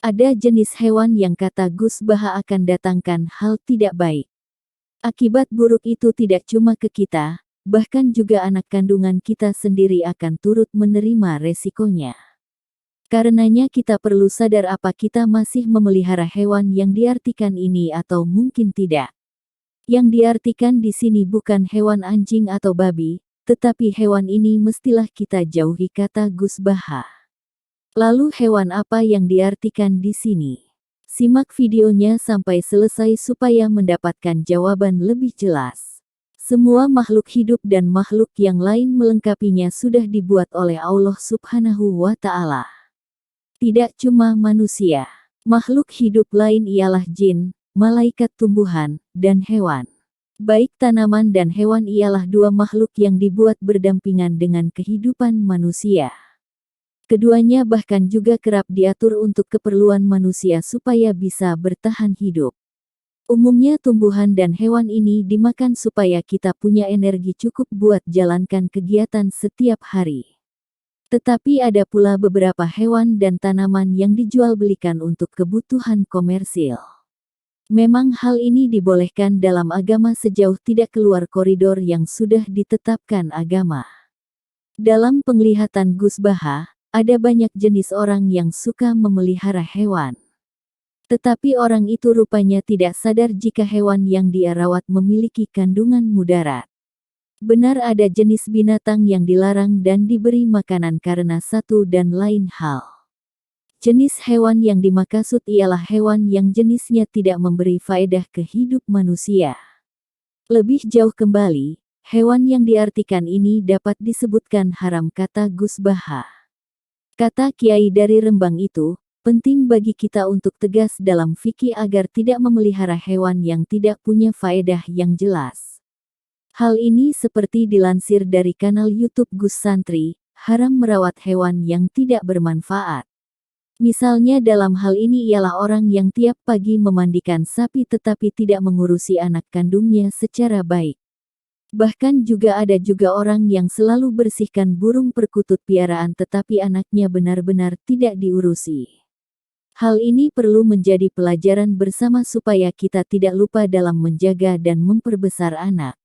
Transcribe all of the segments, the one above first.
Ada jenis hewan yang kata Gus Baha akan datangkan hal tidak baik. Akibat buruk itu tidak cuma ke kita, bahkan juga anak kandungan kita sendiri akan turut menerima resikonya. Karenanya kita perlu sadar apa kita masih memelihara hewan yang diartikan ini atau mungkin tidak. Yang diartikan di sini bukan hewan anjing atau babi, tetapi hewan ini mestilah kita jauhi, kata Gus Baha. Lalu hewan apa yang diartikan di sini? Simak videonya sampai selesai supaya mendapatkan jawaban lebih jelas. Semua makhluk hidup dan makhluk yang lain melengkapinya sudah dibuat oleh Allah Subhanahu wa Ta'ala. Tidak cuma manusia, makhluk hidup lain ialah jin, malaikat, tumbuhan, dan hewan. Baik tanaman dan hewan ialah dua makhluk yang dibuat berdampingan dengan kehidupan manusia. Keduanya bahkan juga kerap diatur untuk keperluan manusia supaya bisa bertahan hidup. Umumnya tumbuhan dan hewan ini dimakan supaya kita punya energi cukup buat jalankan kegiatan setiap hari. Tetapi ada pula beberapa hewan dan tanaman yang dijual belikan untuk kebutuhan komersil. Memang hal ini dibolehkan dalam agama sejauh tidak keluar koridor yang sudah ditetapkan agama. Dalam penglihatan Gus Baha, ada banyak jenis orang yang suka memelihara hewan. Tetapi orang itu rupanya tidak sadar jika hewan yang dia rawat memiliki kandungan mudarat. Benar ada jenis binatang yang dilarang dan diberi makanan karena satu dan lain hal. Jenis hewan yang dimaksud ialah hewan yang jenisnya tidak memberi faedah ke hidup manusia. Lebih jauh kembali, hewan yang diartikan ini dapat disebutkan haram, kata Gus Baha. Kata Kiai dari Rembang itu, penting bagi kita untuk tegas dalam fikih agar tidak memelihara hewan yang tidak punya faedah yang jelas. Hal ini seperti dilansir dari kanal YouTube Gus Santri, haram merawat hewan yang tidak bermanfaat. Misalnya dalam hal ini ialah orang yang tiap pagi memandikan sapi tetapi tidak mengurusi anak kandungnya secara baik. Bahkan juga ada orang yang selalu bersihkan burung perkutut piaraan tetapi anaknya benar-benar tidak diurusi. Hal ini perlu menjadi pelajaran bersama supaya kita tidak lupa dalam menjaga dan memperbesar anak.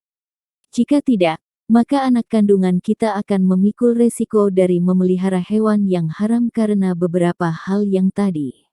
Jika tidak, maka anak kandungan kita akan memikul resiko dari memelihara hewan yang haram karena beberapa hal yang tadi.